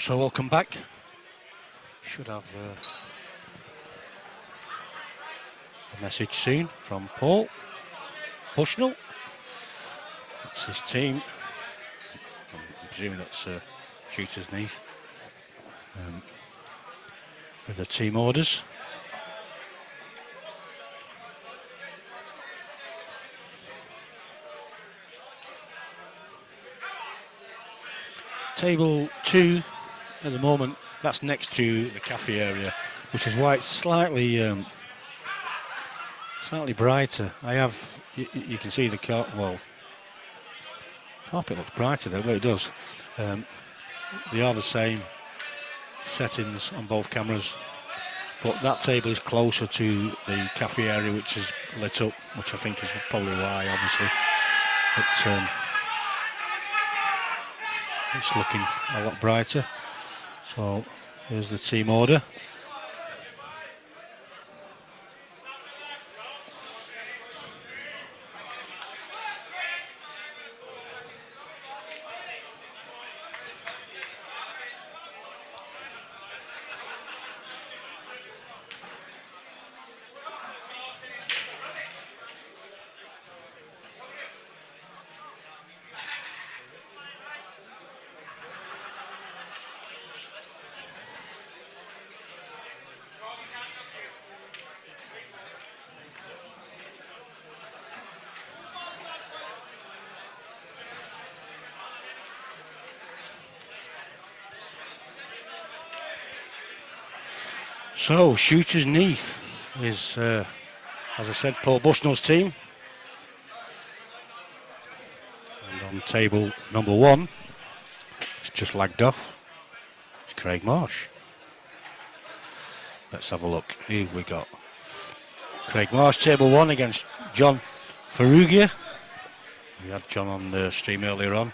So welcome back. Should have a message soon from Paul Bushnell. That's his team. I'm presuming that's Shooter's Neath. With the team orders. Table 2 at the moment, that's next to the cafe area, which is why it's slightly brighter. You can see the carpet looks brighter there, well it does. They are the same settings on both cameras, but that table is closer to the cafe area, which is lit up, which I think is probably why, obviously. But it's looking a lot brighter. So here's the team order. So, Shooters Neath is, as I said, Paul Bushnell's team. And on table number 1, it's just lagged off, it's Craig Marsh. Let's have a look. Who have we got? Craig Marsh, table 1 against John Ferrugia. We had John on the stream earlier on.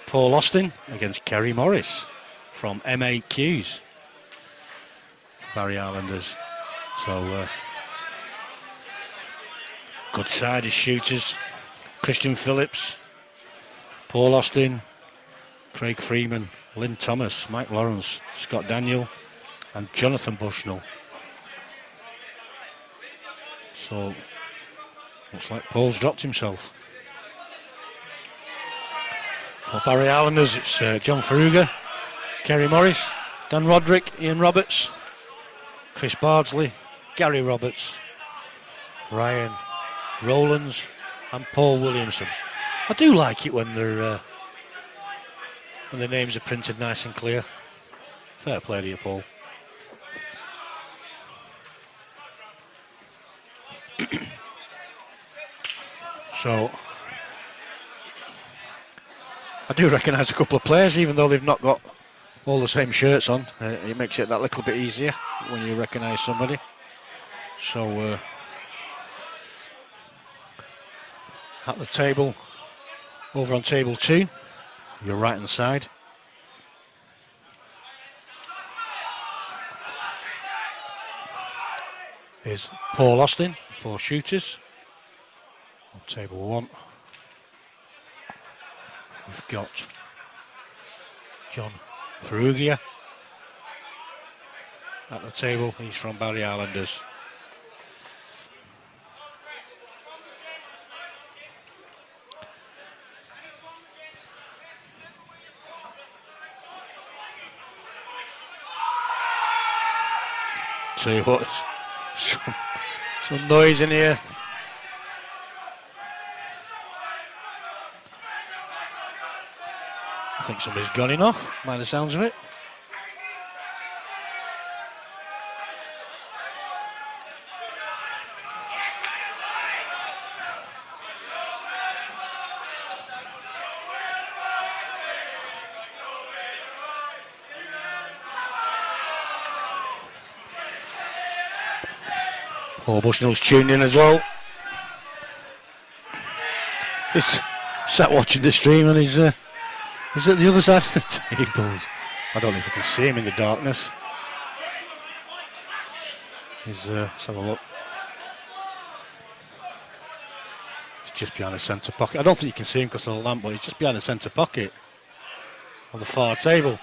Paul Austin against Kerry Morris from MAQs. Barry Islanders. So good side is Shooters. Christian Phillips, Paul Austin, Craig Freeman, Lynn Thomas, Mike Lawrence, Scott Daniel and Jonathan Bushnell. So looks like Paul's dropped himself. For Barry Islanders it's John Ferrugia, Kerry Morris, Dan Roderick, Ian Roberts, Chris Bardsley, Gary Roberts, Ryan Rowlands and Paul Williamson. I do like it when they're when the names are printed nice and clear. Fair play to you, Paul. So I do recognise a couple of players, even though they've not got all the same shirts on. It makes it that little bit easier when you recognise somebody. So at the table, over on table 2, your right hand side, is Paul Austin for Shooters. On table 1, we've got John Ferrugia. At the table, he's from Barry Islanders. Tell you what, some noise in here. I think somebody's gunning off, by the sounds of it. Paul Bushnell's tuned in as well. He's sat watching the stream and he's at the other side of the tables. I don't know if you can see him in the darkness. Let's have a look. He's just behind the centre pocket. I don't think you can see him because of the lamp, but he's just behind the centre pocket. of the far table.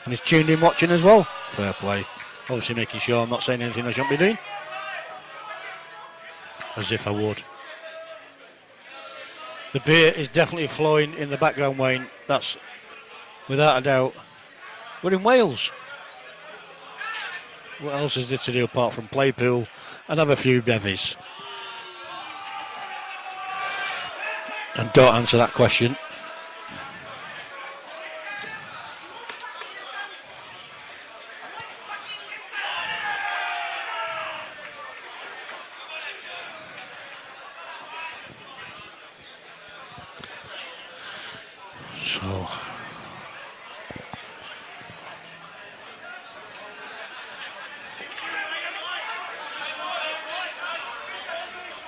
And he's tuned in watching as well. Fair play. Obviously making sure I'm not saying anything I shouldn't be doing. As if I would. The beer is definitely flowing in the background, Wayne. That's without a doubt. We're in Wales. What else is there to do apart from play pool and have a few bevies? And don't answer that question. So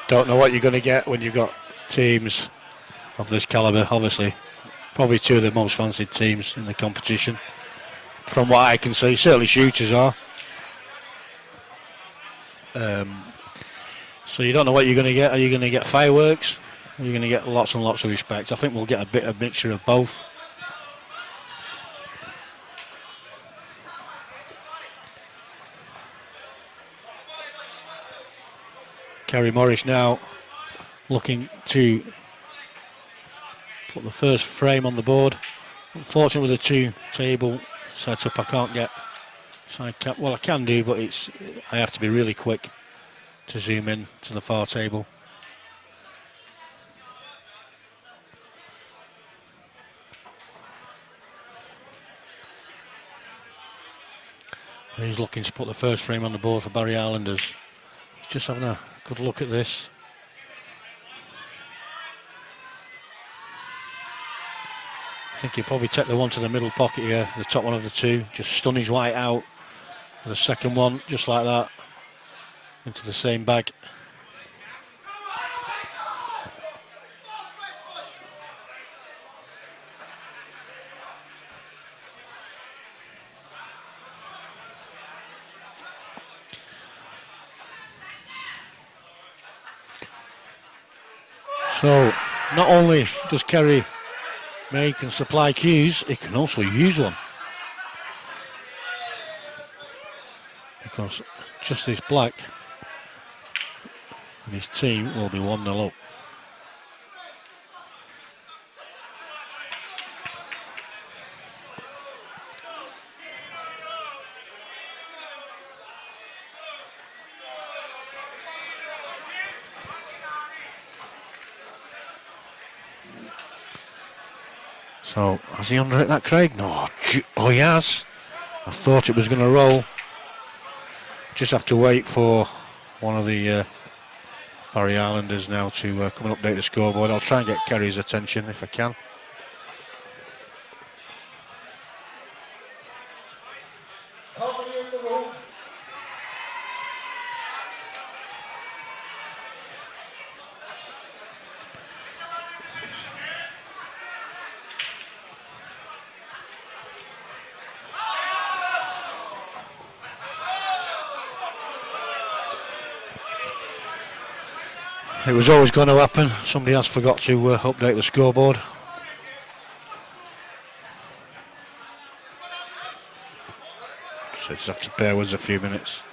don't know what you're going to get when you've got teams of this calibre. Obviously, probably two of the most fancied teams in the competition. From what I can see, certainly shooters are. So you don't know what you're going to get. Are you going to get fireworks? Are you going to get lots and lots of respect? I think we'll get a bit of mixture of both. Kerry Morris now looking to put the first frame on the board. Unfortunately, with the two table set up, I can't get side cap. Well, I can do, but I have to be really quick to zoom in to the far table. He's looking to put the first frame on the board for Barry Islanders. He's just having a good look at this. I think he'll probably take the one to the middle pocket here, the top one of the two. Just stun his white out for the second one, just like that, into the same bag. So, not only does Kerry make and supply cues, he can also use one. Because Justice Black and his team will be 1-0 up. So, has he under it, that Craig? No. Oh, he has. I thought it was going to roll. Just have to wait for one of the Barry Islanders now to come and update the scoreboard. I'll try and get Kerry's attention if I can. It was always going to happen. Somebody has forgot to update the scoreboard. So just have to bear with us a few minutes.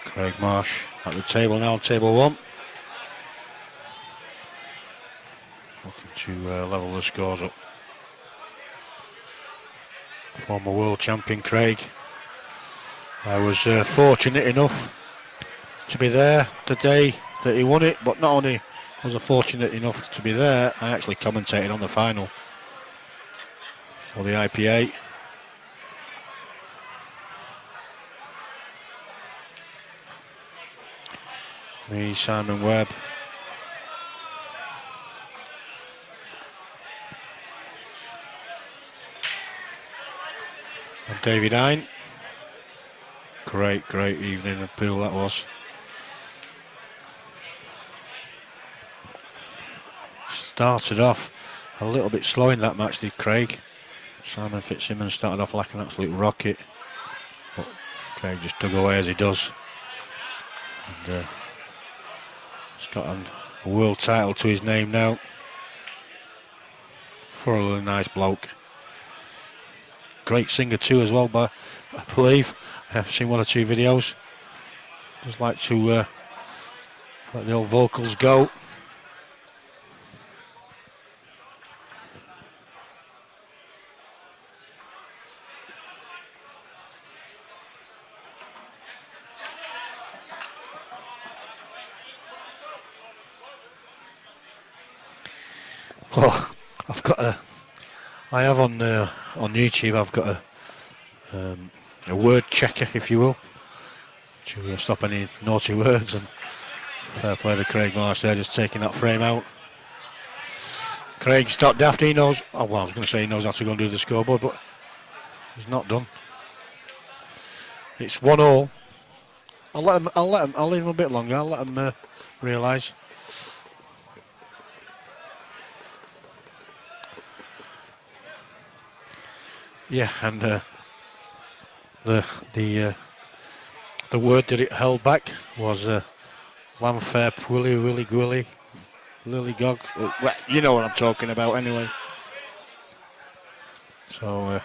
Craig Marsh at the table now, table one. Looking to level the scores up. Former world champion Craig. I was fortunate enough to be there the day that he won it, but not only was I fortunate enough to be there, I actually commentated on the final for the IPA. Me, Simon Webb. And David Hine. Great evening of pool that was. Started off a little bit slow in that match, did Craig. Simon Fitzsimmons started off like an absolute rocket, but Craig just dug away as he does. And he's got a world title to his name now. Thoroughly nice bloke. Great singer too as well, but I believe I've seen one or two videos. Just like to let the old vocals go. Oh, I have on YouTube, I've got a word checker, if you will, to stop any naughty words, and fair play to Craig Marsh there, just taking that frame out. Craig's not daft, he knows, I was going to say he knows how to go and do the scoreboard, but he's not done. It's 1-1. I'll leave him a bit longer, I'll let him realise. Yeah, and the word that it held back was Lanfair Pwilly Willy Gwilly Lily Gog. Well, you know what I'm talking about anyway. So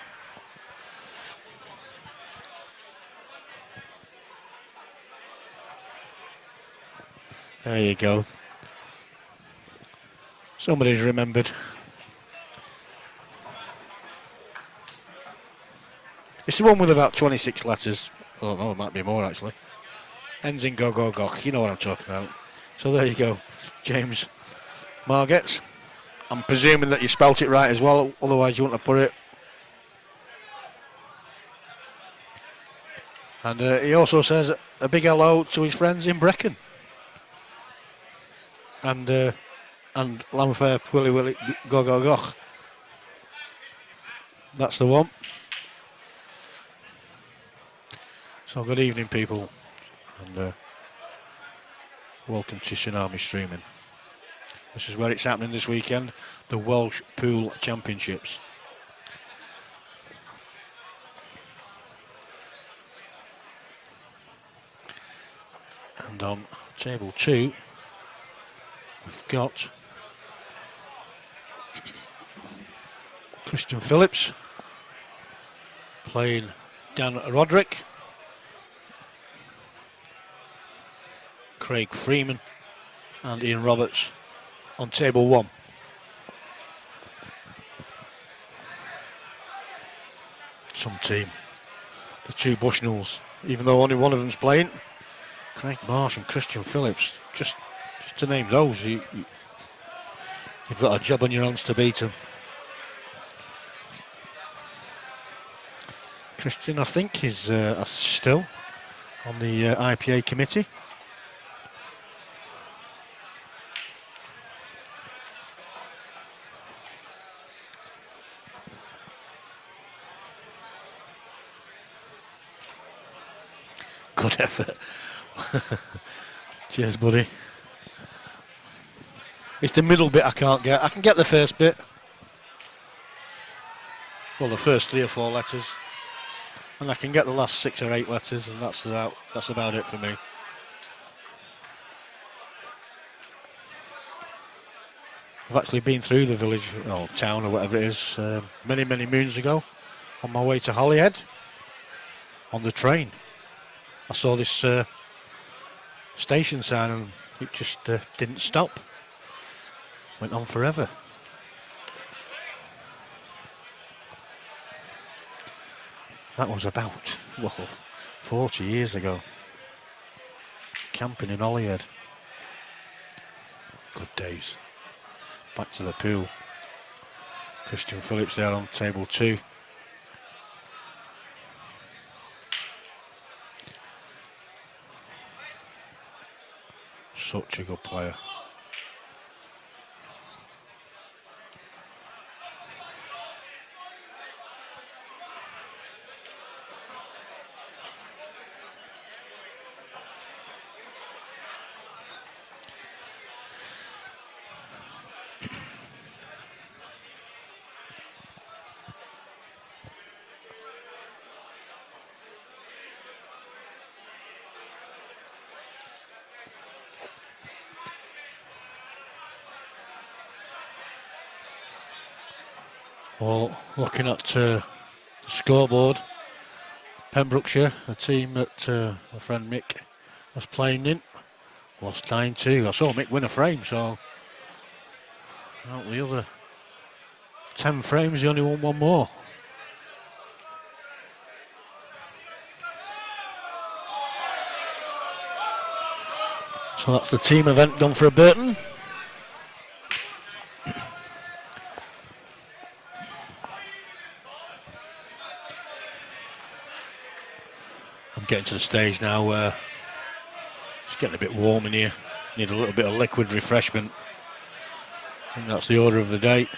there you go. Somebody's remembered. It's the one with about 26 letters. I don't know, it might be more actually. Ends in Gog. You know what I'm talking about. So there you go, James Margetts. I'm presuming that you spelt it right as well, otherwise you wouldn't have put it. And he also says a big hello to his friends in Brecon. And Lanfair Pwilly Willy Gog. That's the one. So good evening, people, and welcome to Tsunami Streaming. This is where it's happening this weekend, the Welsh Pool Championships. And on table 2, we've got Christian Phillips playing Dan Roderick, Craig Freeman and Ian Roberts on table 1. Some team. The two Bushnells, even though only one of them's playing. Craig Marsh and Christian Phillips, just to name those, you've got a job on your hands to beat them. Christian, I think, is still on the IPA committee. Good effort. Cheers, buddy. It's the middle bit I can't get. I can get the first bit. Well, the first 3 or 4 letters. And I can get the last 6 or 8 letters, and that's about it for me. I've actually been through the village, or town, or whatever it is, many moons ago, on my way to Holyhead, on the train. I saw this station sign and it just didn't stop. Went on forever. That was about, 40 years ago. Camping in Holyhead. Good days. Back to the pool. Christian Phillips there on table 2. Such a good player. Well, looking at the scoreboard, Pembrokeshire, the team that my friend Mick was playing in, lost 9-2. I saw Mick win a frame, so out the other 10 frames, he only won one more. So that's the team event done for a Burton. I'm getting to the stage now where it's getting a bit warm in here. Need a little bit of liquid refreshment. I think that's the order of the day.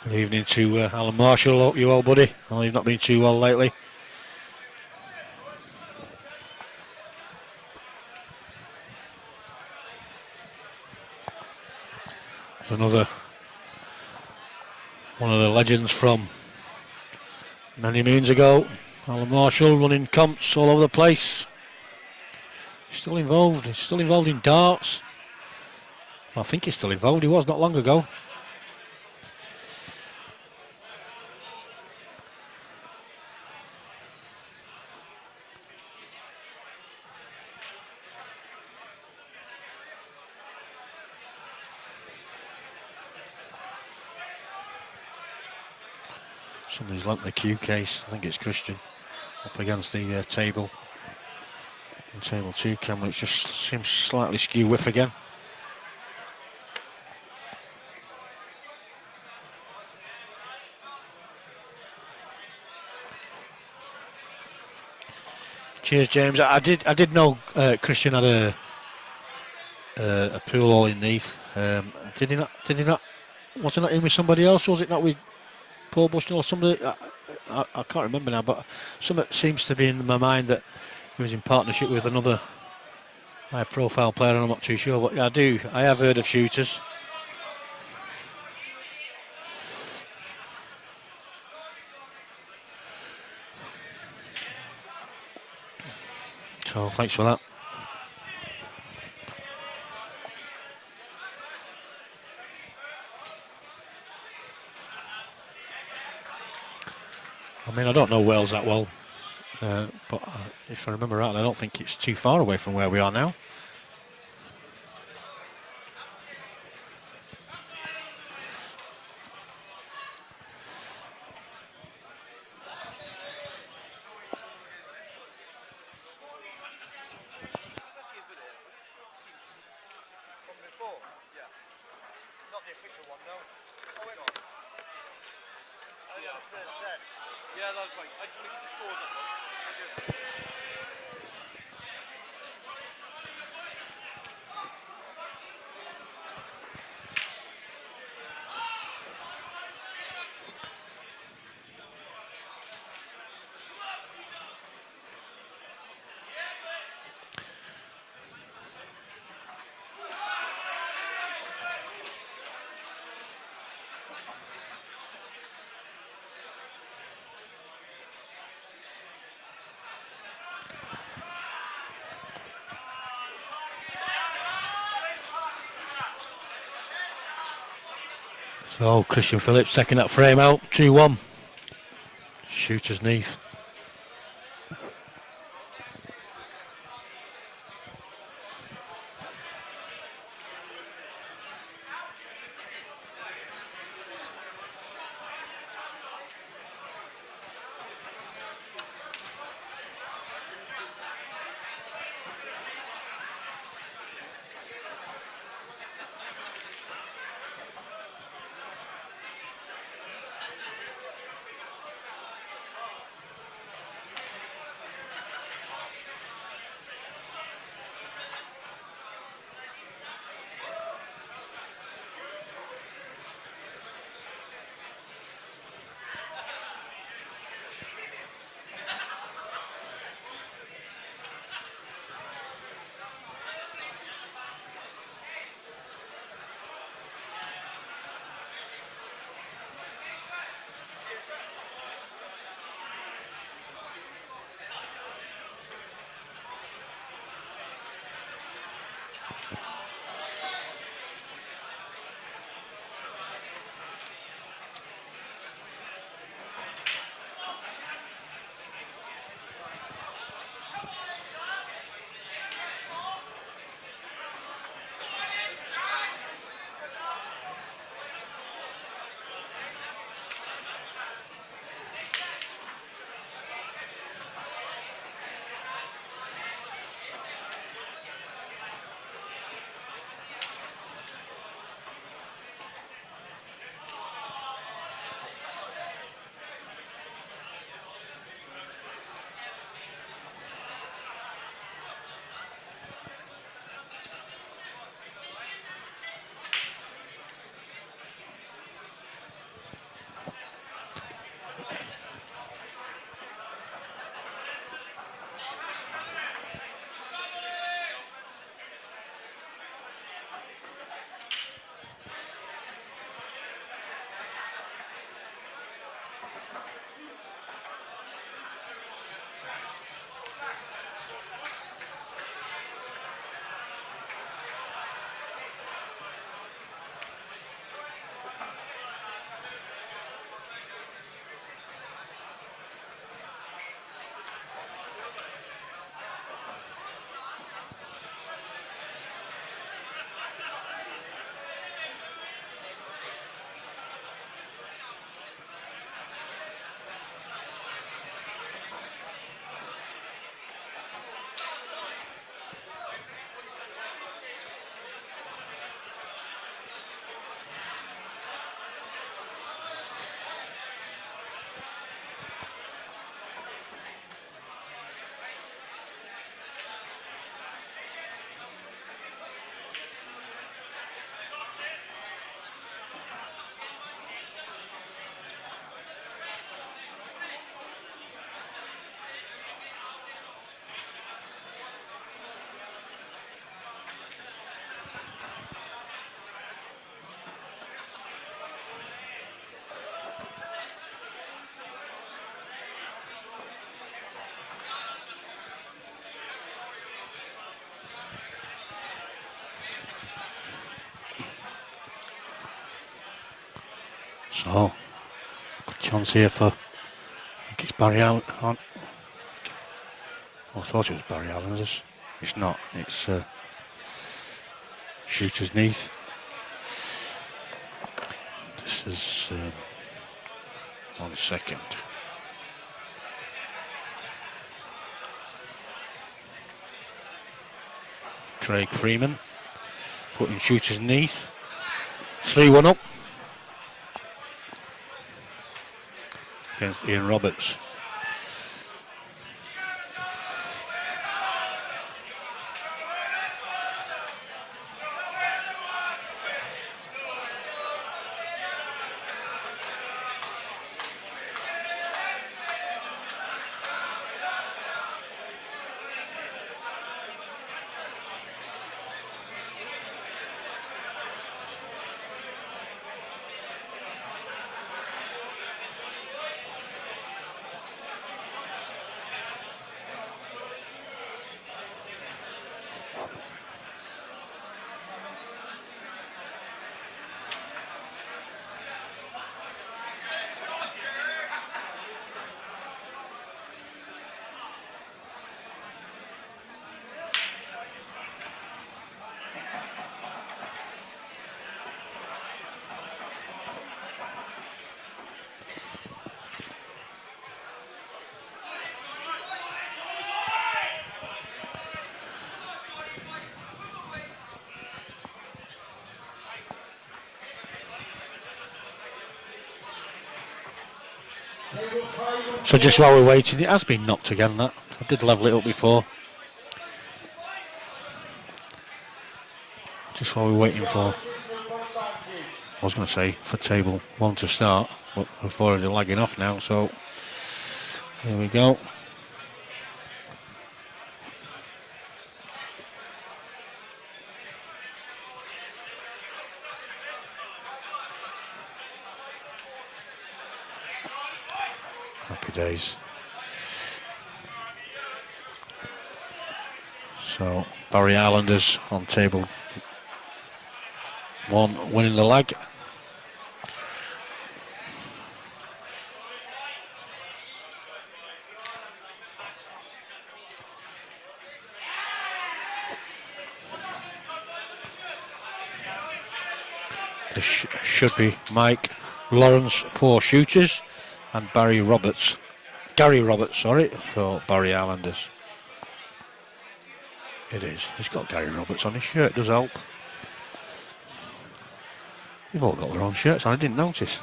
Good evening to Alan Marshall. Hope you well, buddy. I know you've not been too well lately. There's another one of the legends from many moons ago. Alan Marshall running comps all over the place. He's still involved. He's still involved in darts. I think he's still involved. He was not long ago. Somebody's lent the cue case. I think it's Christian up against the table. And table 2 camera, it just seems slightly skew whiff again. Cheers, James. I did know Christian had a pool hall in Neath. Did he not? Was he not in with somebody else? Was it not with Paul Bushnell or somebody? I can't remember now, but something seems to be in my mind that he was in partnership with another high-profile player, and I'm not too sure. But yeah, I have heard of shooters. So thanks for that. I mean, I don't know Wales that well, but if I remember right, I don't think it's too far away from where we are now. So Christian Phillips taking that frame out, 2-1. Shooters Neath. So, good chance here for, I think it's Barry Allen. Oh, I thought it was Barry Allen's. It's not, it's Shooter's Neath. This is, 1 second. Craig Freeman putting Shooter's Neath. 3-1 up against Ian Roberts. So just while we're waiting, it has been knocked again, that. I did level it up before. Just while we're waiting for, I was going to say, for table 1 to start, but we're already lagging off now, so here we go. Happy days. So Barry Islanders on table 1 winning the leg. This should be Mike Lawrence for Shooters and Gary Roberts, sorry, for Barry Islanders. It is. He's got Gary Roberts on his shirt, does help. They've all got their own shirts on, I didn't notice.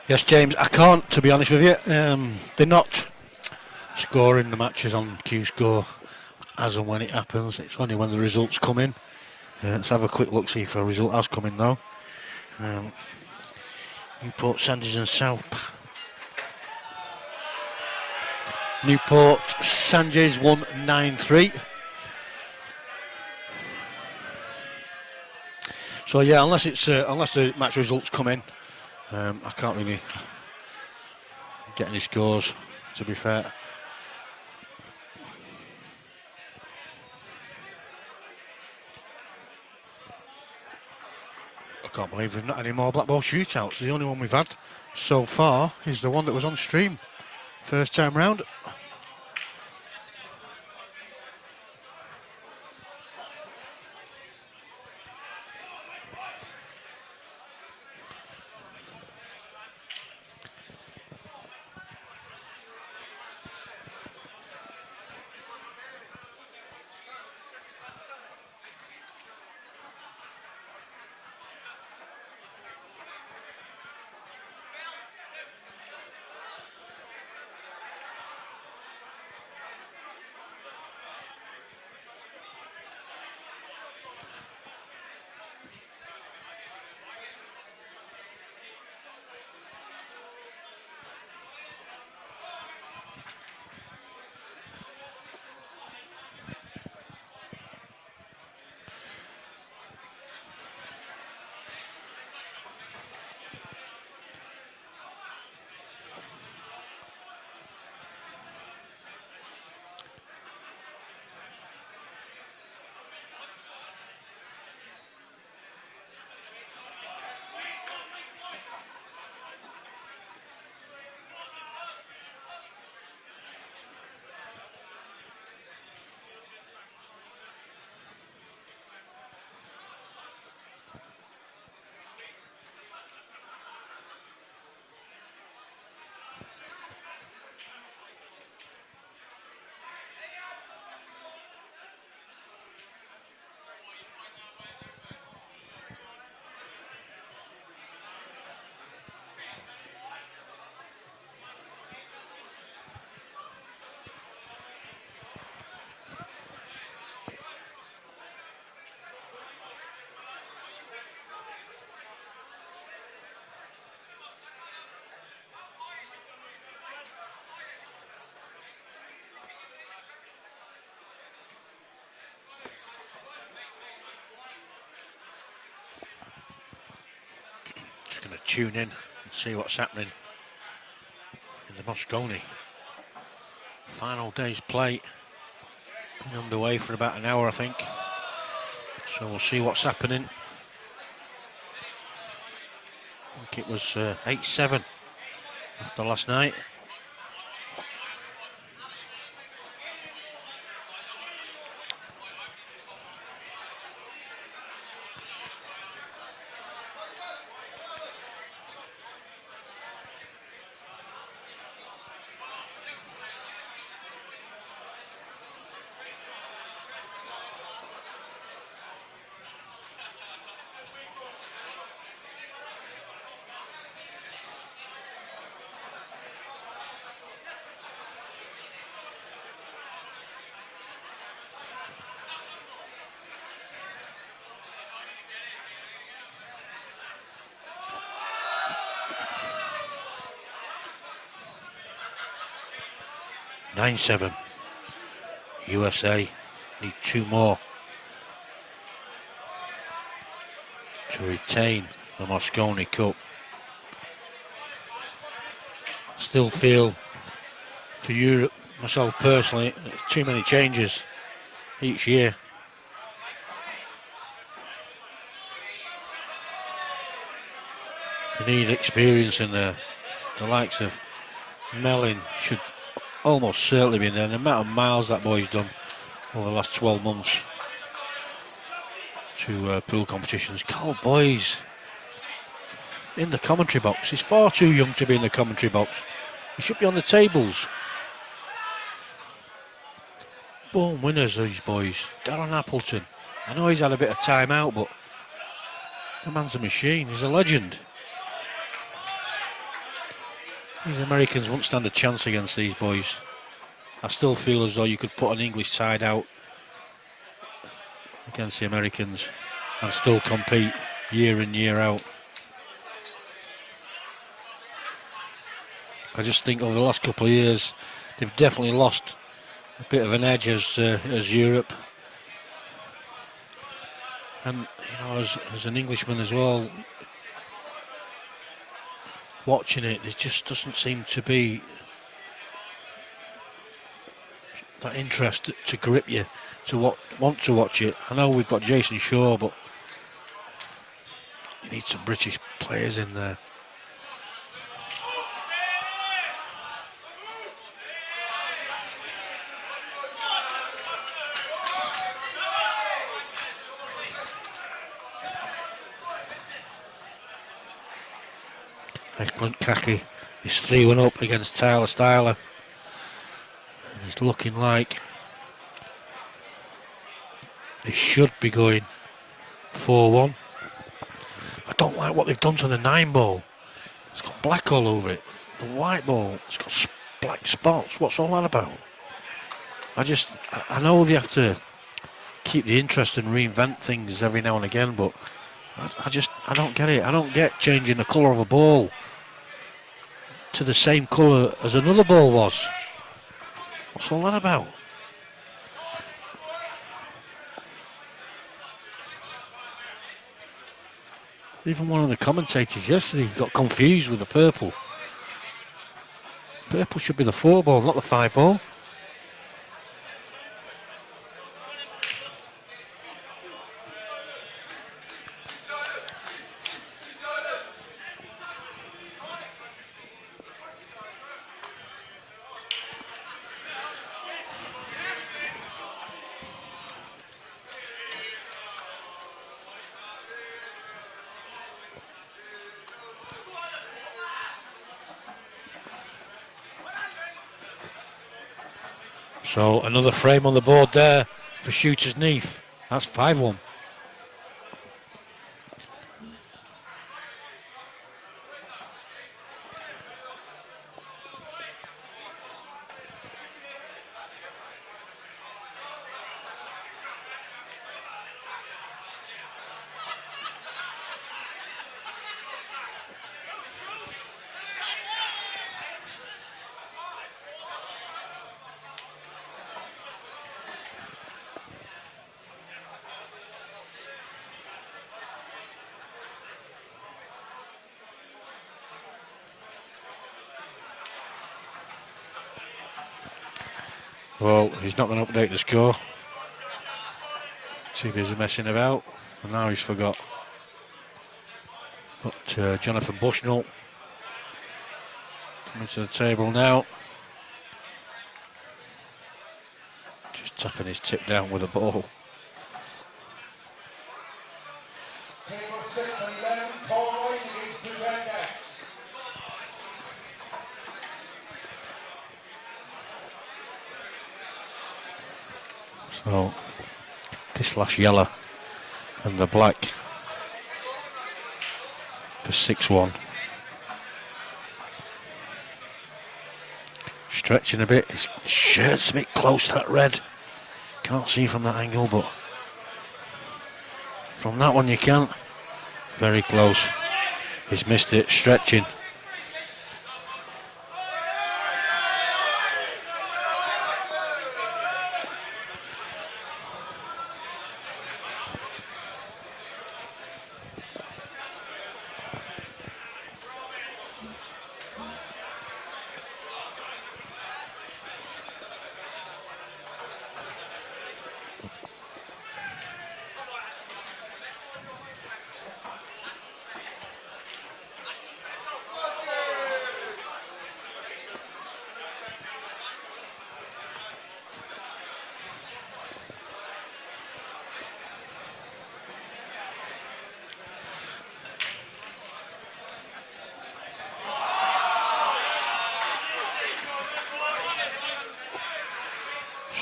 Yes, James, I can't, to be honest with you. They're not scoring the matches on Q-Score as and when it happens. It's only when the results come in. Let's have a quick look, see if a result has come in now. Newport, Sandys and South. Newport, Sandys 1-9-3. So yeah, unless the match results come in, I can't really get any scores, to be fair. I can't believe we've not any more Black Ball shootouts. The only one we've had so far is the one that was on stream first time round. Just going to tune in and see what's happening in the Moscone. Final day's play. Been underway for about an hour, I think. So we'll see what's happening. I think it was 8-7 after last night. (9-7). USA need 2 more to retain the Moscone Cup. Still feel, for Europe, myself personally, too many changes each year. They need experience in there. The likes of Mellin should almost certainly been there. The amount of miles that boy's done over the last 12 months to pool competitions. Cole Boys in the commentary box. He's far too young to be in the commentary box. He should be on the tables. Born winners, these boys. Darren Appleton. I know he's had a bit of time out, but the man's a machine. He's a legend. These Americans won't stand a chance against these boys. I still feel as though you could put an English side out against the Americans and still compete year in, year out. I just think over the last couple of years, they've definitely lost a bit of an edge as Europe. And, you know, as an Englishman as well, watching it, there just doesn't seem to be that interest to grip you, to want to watch it. I know we've got Jason Shaw, but you need some British players in there. Excellent Kaki is 3-1 up against Tyler Styler. And it's looking like they should be going 4-1. I don't like what they've done to the 9 ball. It's got black all over it. The white ball, it's got black spots. What's all that about? I know they have to keep the interest and reinvent things every now and again, but I don't get it. I don't get changing the colour of a ball to the same colour as another ball was. What's all that about? Even one of the commentators yesterday got confused with the purple. Purple should be the 4 ball, not the 5 ball. So another frame on the board there for Shooter's Neath. That's 5-1. Well, he's not going to update the score. Too busy messing about. And now he's forgot. Got Jonathan Bushnell coming to the table now. Just tapping his tip down with a ball. Table 6 and 11, Conway against the Redbacks. So this last yellow and the black for 6-1. Stretching a bit, his shirt's a bit close to that red. Can't see from that angle, but from that one you can. Very close. He's missed it, stretching.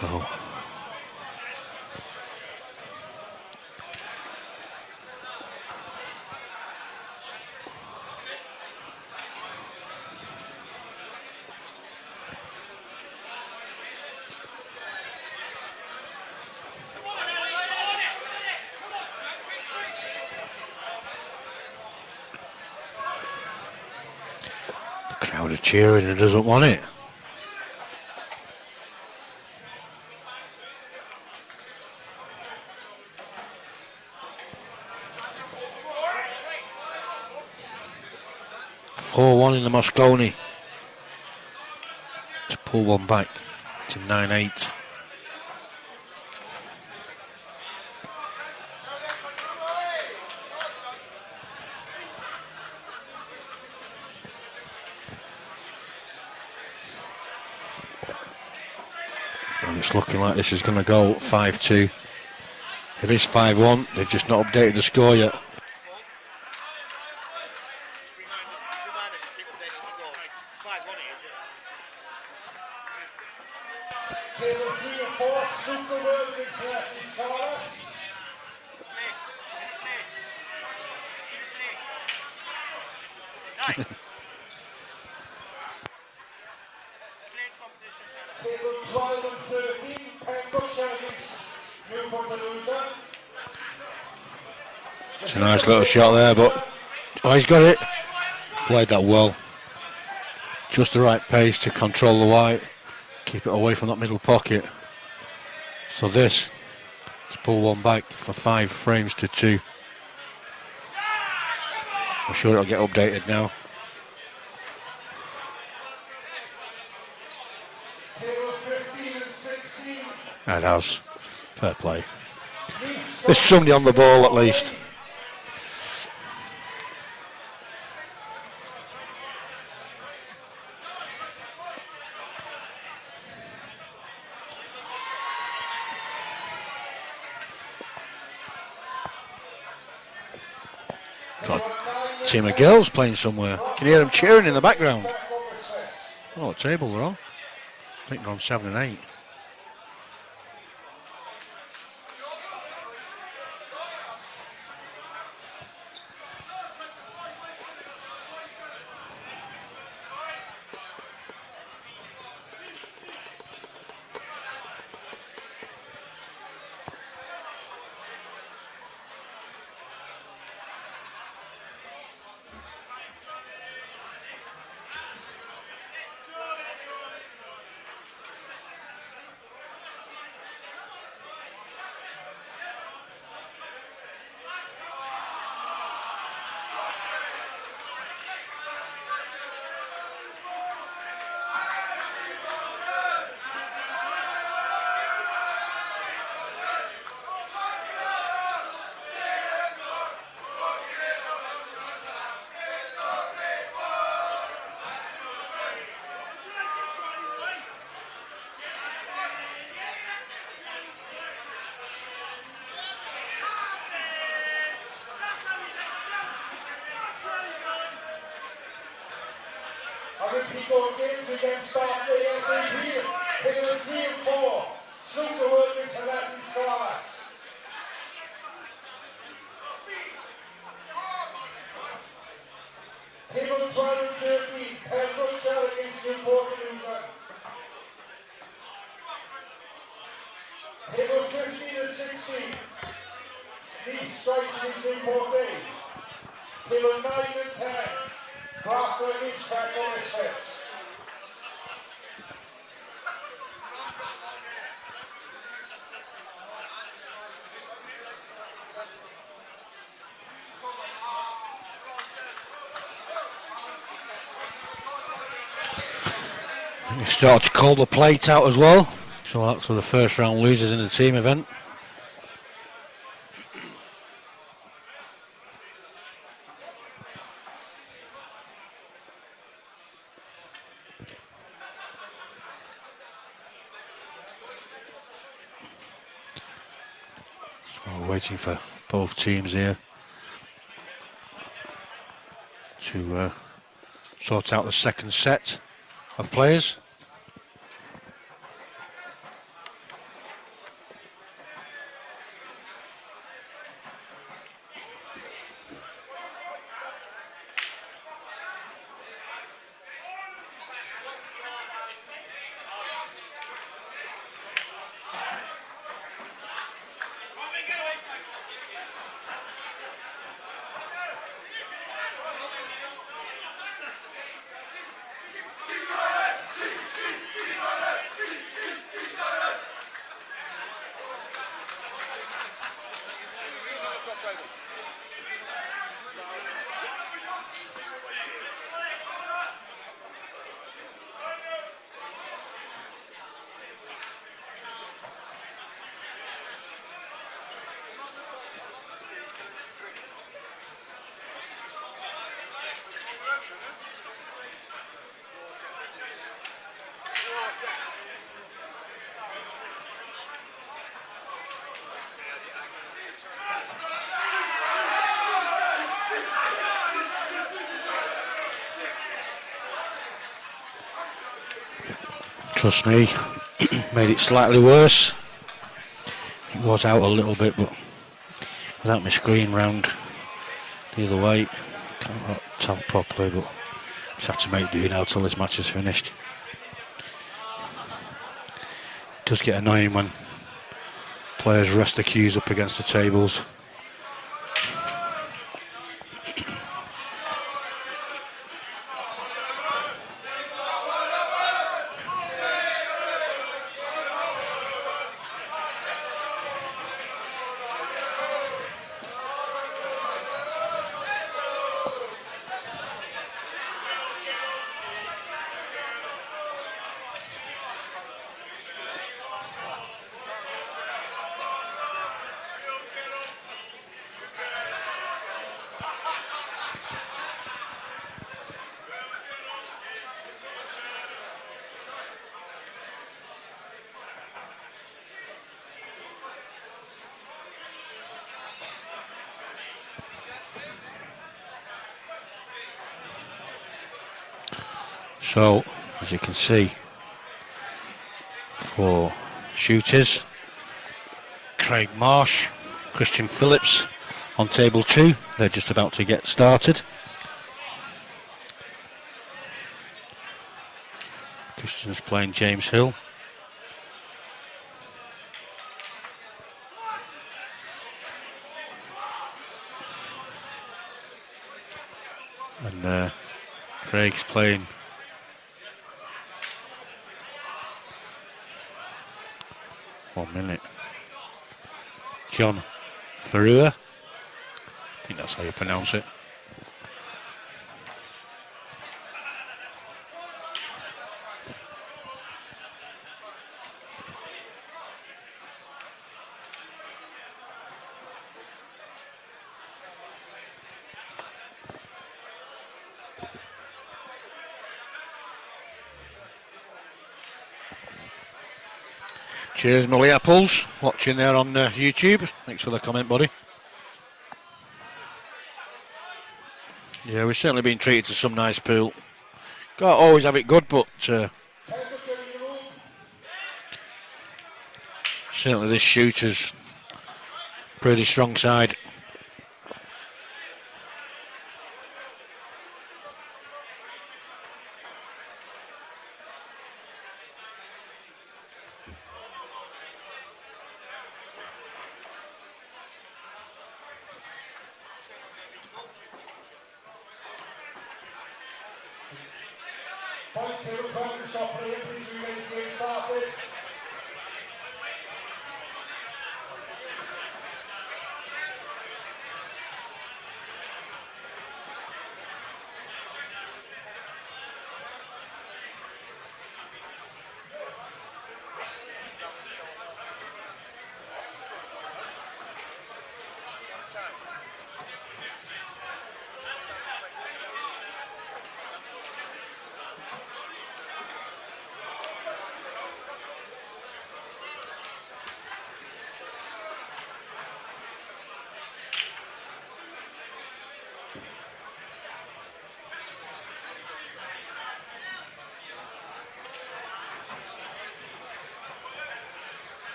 So the crowd are cheering and doesn't want it. One in the Moscone to pull one back to 9-8. And it's looking like this is going to go 5-2. It is 5-1. They've just not updated the score yet. It's a nice little shot there, but he's got it. Played that well. Just the right pace to control the white, keep it away from that middle pocket. So this, let's pull one back for 5 frames to 2. I'm sure it'll get updated now. It has. Fair play. There's somebody on the ball at least. Got a team of girls playing somewhere. Can you hear them cheering in the background? Oh, what table they're on? I think they're on 7 and 8. People games against start ASAP. Table 3 and 4. Super workers and Latin Slovaks. Table 12 and 13. Pembrokeshire against Newport Newton. Table 15 and 16. Leeds strikes against Newport Bay. Table 9 and 10. Grafton against Trecco Misfits. You start to call the plate out as well. So that's for the first round losers in the team event. So waiting for both teams here to sort out the second set of players. Trust me, made it slightly worse. It was out a little bit, but without my screen round the other way, can't tell properly, but just have to make do now till this match is finished. It does get annoying when players rest the cues up against the tables. So, as you can see, for shooters, Craig Marsh, Christian Phillips on table 2. They're just about to get started. Christian's playing James Hill. And Craig's playing John Ferrua. I think that's how you pronounce it. Cheers, Mully Apples, watching there on YouTube. Thanks for the comment, buddy. Yeah, we've certainly been treated to some nice pool. Can't always have it good, but certainly this shooter's pretty strong side. Points to the corner shot player, please remain straight started.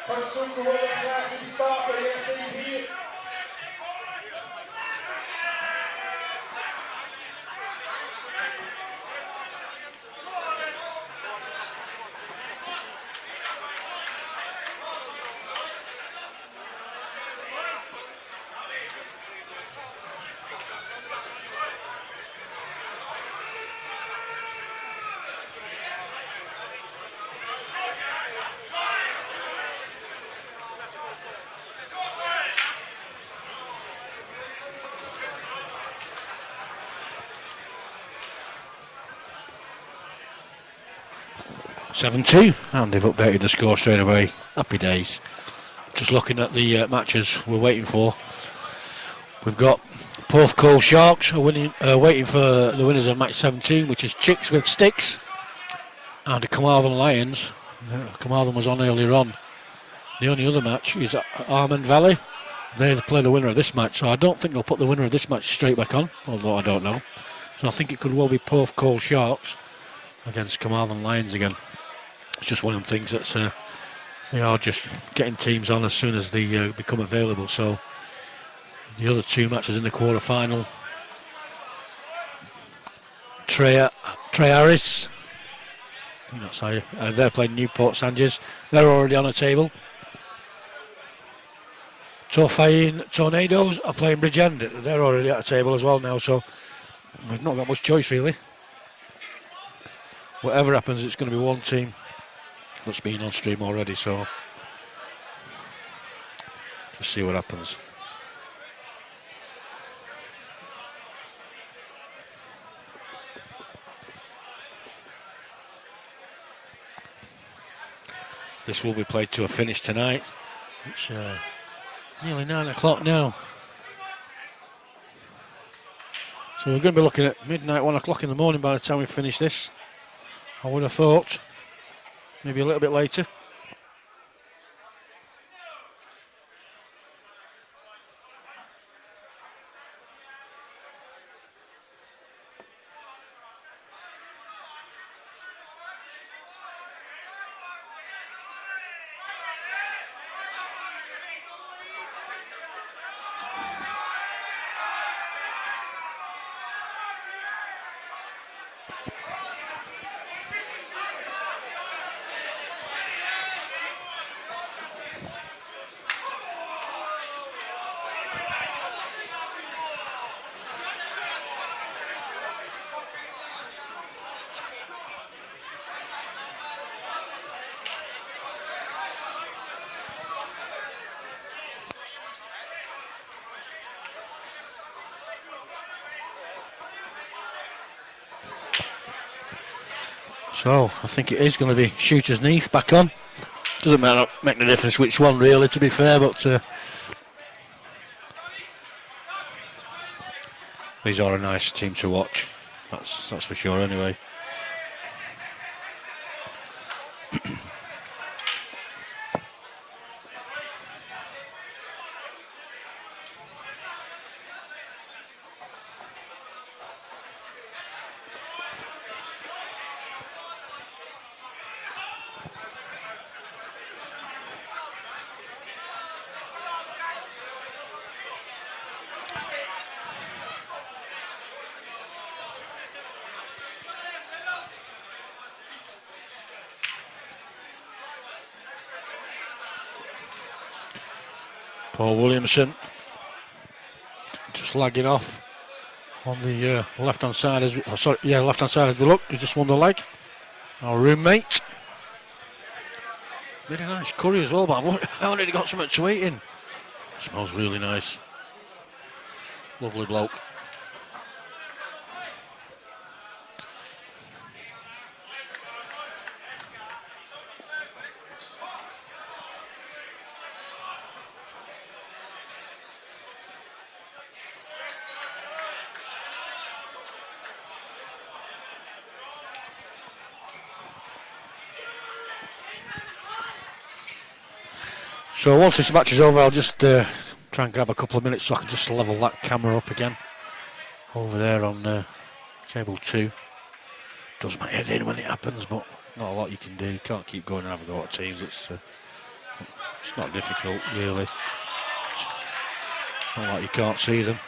Consumer Women Class start the SAP. (7-2), and they've updated the score straight away. Happy days. Just looking at the matches we're waiting for. We've got Porthcawl Sharks waiting for the winners of match 17, which is Chicks with Sticks, and the Carmarthen Lions. Carmarthen was on earlier on. The only other match is Armand Valley. They play the winner of this match, so I don't think they'll put the winner of this match straight back on, although I don't know. So I think it could well be Porthcawl Sharks against Carmarthen Lions again. It's just one of them things that's they are just getting teams on as soon as they become available. So the other two matches in the quarter-final, Trey Harris, I think that's how they're playing Newport Sanchez. They're already on a table. Torfain Tornadoes are playing Bridgend. They're already at a table as well now, so we've not got much choice really. Whatever happens, it's going to be one team that's been on stream already, so just see what happens. This will be played to a finish tonight. It's nearly 9 o'clock now. So we're going to be looking at midnight, 1 o'clock in the morning by the time we finish this. I would have thought. Maybe a little bit later. So I think it is going to be Shooters Neath back on. Doesn't make no difference which one really, to be fair, but these are a nice team to watch. That's for sure anyway. Paul Williamson just lagging off on the left-hand side as left-hand side as we look. He just won the leg. Our roommate. Really nice curry as well, but I've already got something to eat in. Smells really nice. Lovely bloke. So once this match is over, I'll just try and grab a couple of minutes so I can just level that camera up again over there on table 2. Does my head in when it happens, but not a lot you can do. You can't keep going and have a go at teams. It's It's not difficult, really. It's not like you can't see them.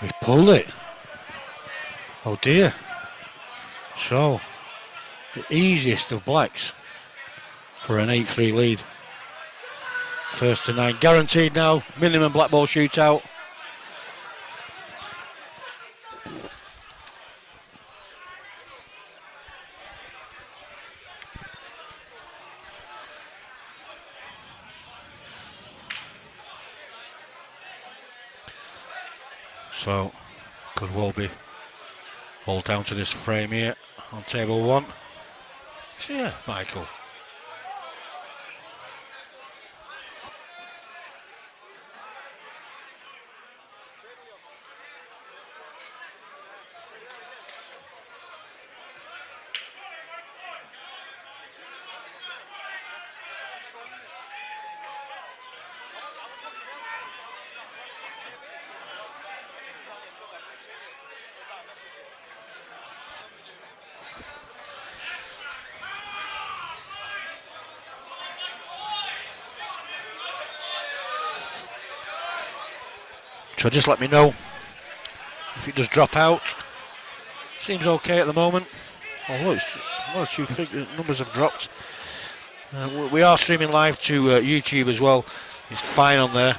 We pulled it. Oh dear. So, the easiest of blacks for an 8-3 lead. First to 9. Guaranteed now. Minimum black ball shootout. So, could well be all down to this frame here on table 1. So yeah, Michael. So just let me know if it does drop out. Seems okay at the moment. Although it's one or two numbers have dropped. We are streaming live to YouTube as well. It's fine on there.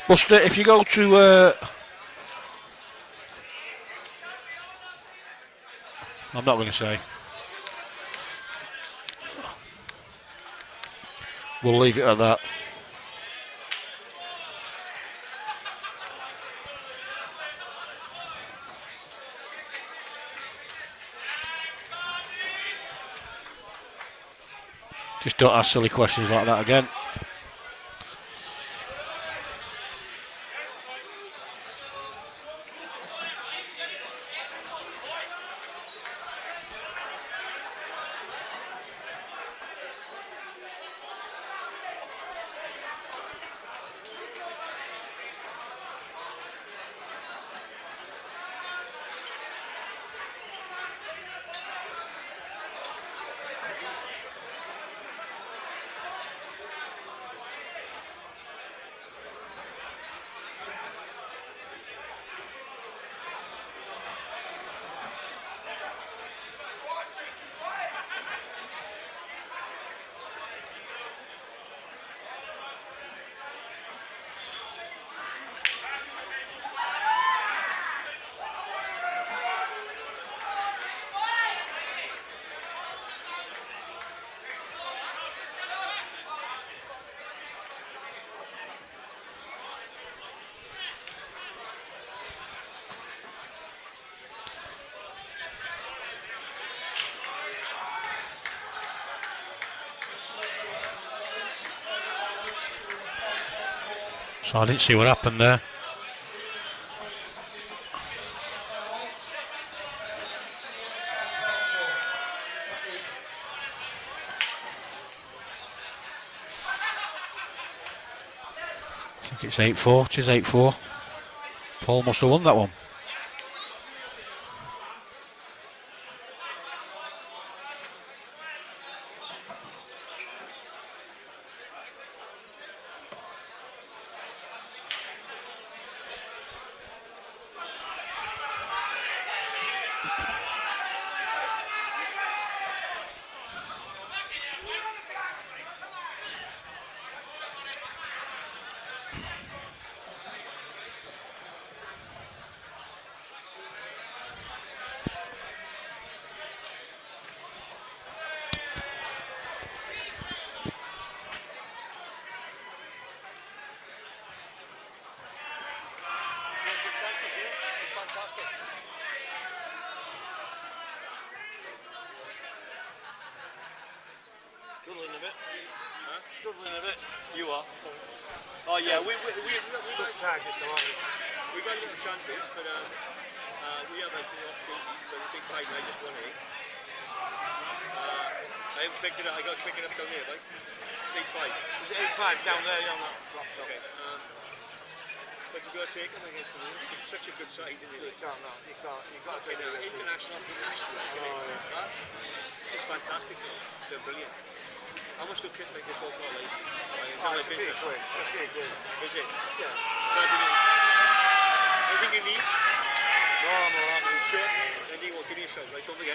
Buster, if you go to I'm not going to say. We'll leave it at that. Just don't ask silly questions like that again. So I didn't see what happened there. I think it's 8-4. It is 8-4. Paul must have won that one. Struggling a bit. Huh? Struggling a bit. You are. Oh yeah, we got little chances, but we have had two opportunities. But it's 8-5. I just won 8. I haven't clicked it up. I got to click it up down there, right? It's 8-5. Is it 8-5 down there? Yeah, on that laptop. Okay. But you've got to take them against them. It's such a good side, isn't it? You can't, no. You can't. You've got to take it. International, national. Huh? This is fantastic. They're brilliant. How much do kids make this whole call? It's 50 quid. 50 quid. Is it? Yeah. Anything you need? No, I'm alright. Are you sure? Then you will give me a shout, right? Don't forget.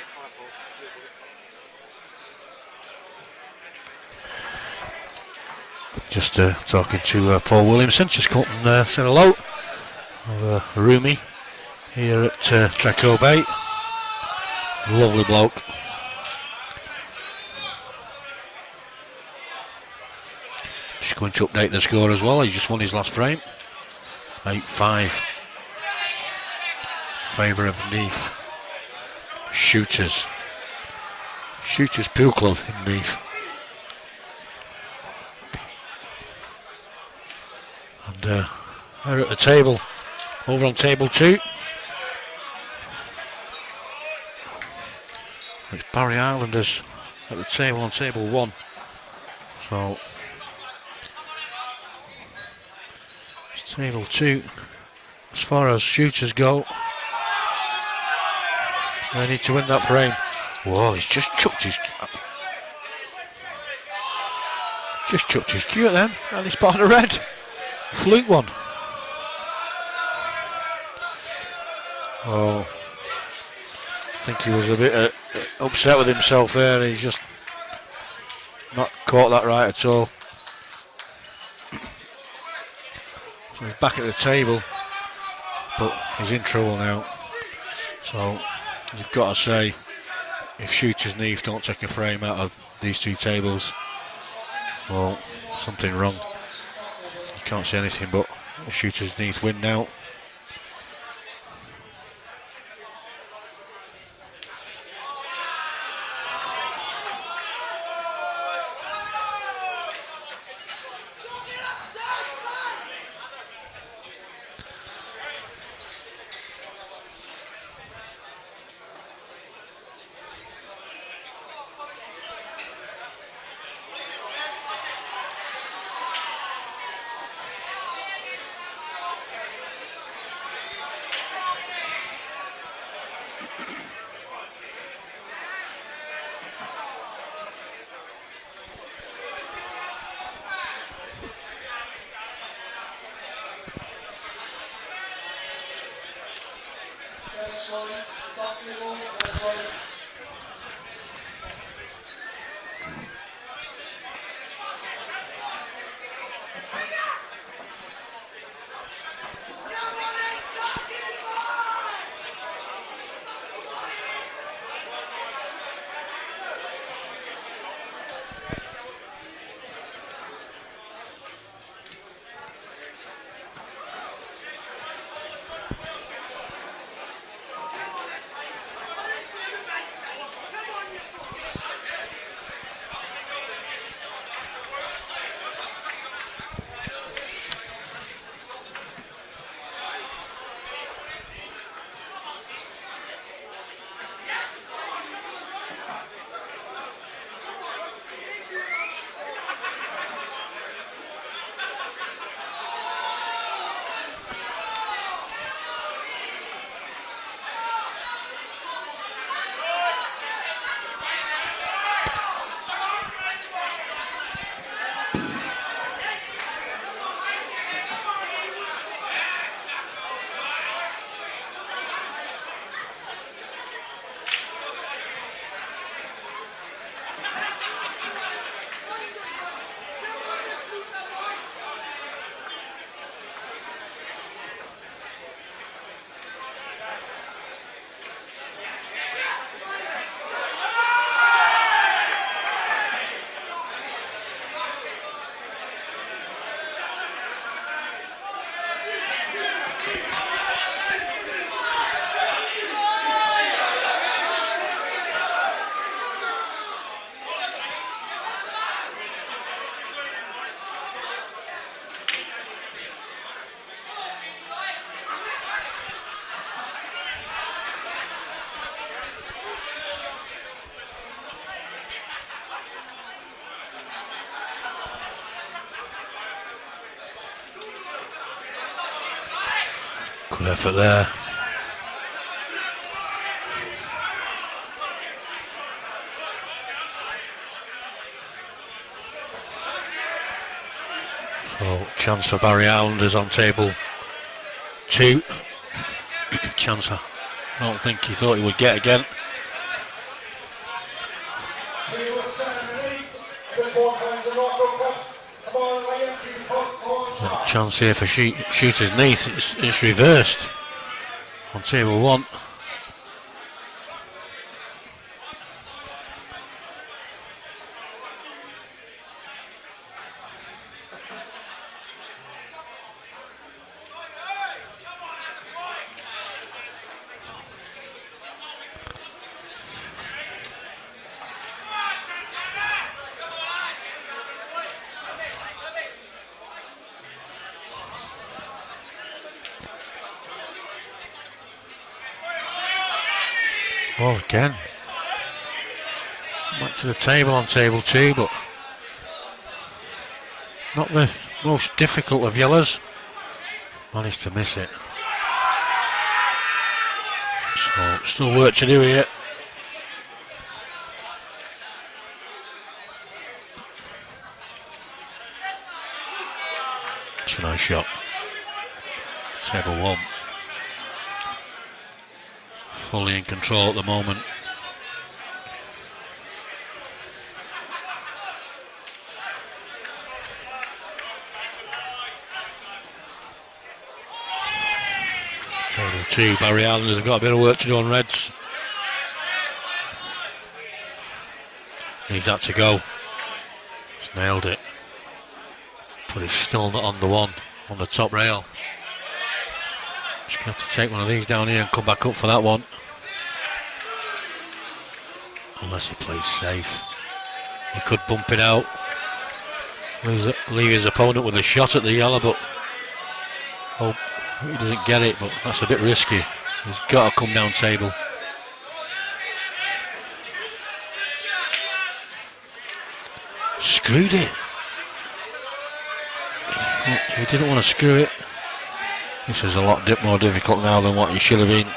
Just talking to Paul Williamson, just come up and said hello. Roomy here at Trecco Bay. Lovely bloke. Just going to update the score as well. He just won his last frame. 8-5. Favour of Neath. Shooters Pool Club in Neath. And they're at the table, over on table 2. It's Barry Islanders at the table on table 1. So it's table 2. As far as shooters go, they need to win that frame. Whoa, he's just chucked his cue at them, and he's spotted a red. Fluke one. Oh, I think he was a bit upset with himself there. He's just not caught that right at all. So he's back at the table, but he's in trouble now. So you've got to say, if shooters Neath don't take a frame out of these two tables, well, something wrong. You can't say anything but shooters Neath win now. Good effort there. So, chance for Barry Islanders on table 2. Chance I don't think he thought he would get again. Chance here for Shooters Neath. It's reversed on table 1. Oh, again. Back to the table on table 2, but not the most difficult of yellers. Managed to miss it. So, still work to do here. It's a nice shot. Table 1. Fully in control at the moment. Table 2, Barry Islanders have got a bit of work to do on Reds. Needs that to go. He's nailed it. But he's still not on the one, on the top rail. Just going to have to take one of these down here and come back up for that one. Unless he plays safe. He could bump it out. Leave his opponent with a shot at the yellow, but hope he doesn't get it, but that's a bit risky. He's got to come down table. Screwed it. He didn't want to screw it. This is a lot more difficult now than what he should have been.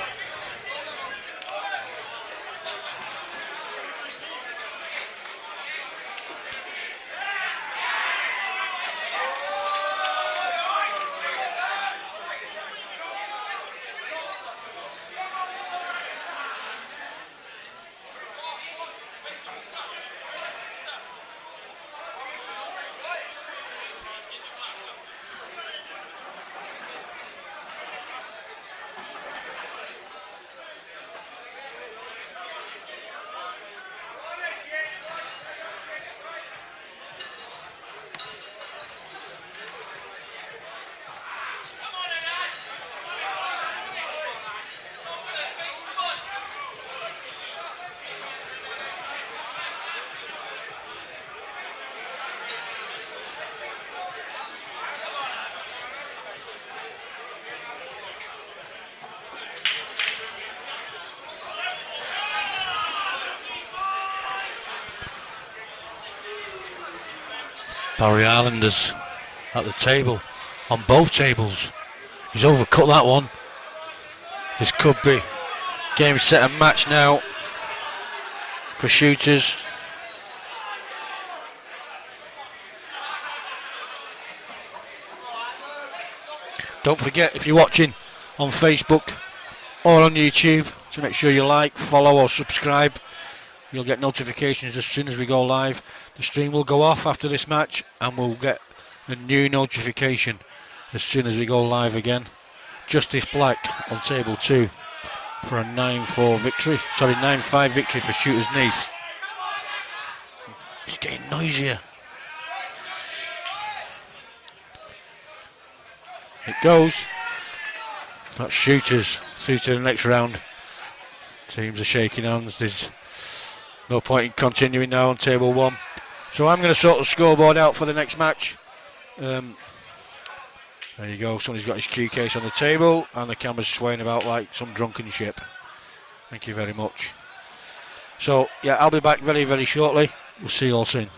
Barry Islanders at the table, on both tables. He's overcut that one. This could be game, set and match now for Shooters. Don't forget, if you're watching on Facebook or on YouTube, to make sure you like, follow or subscribe. You'll get notifications as soon as we go live. The stream will go off after this match and we'll get a new notification as soon as we go live again. Justice Black on table 2 for a 9-4 victory. Sorry, 9-5 victory for Shooters Neath. It's getting noisier. It goes. That's Shooters through to the next round. Teams are shaking hands. There's no point in continuing now on table 1. So I'm going to sort the scoreboard out for the next match. There you go. Somebody's got his cue case on the table and the camera's swaying about like some drunken ship. Thank you very much. So yeah, I'll be back very, very shortly. We'll see you all soon.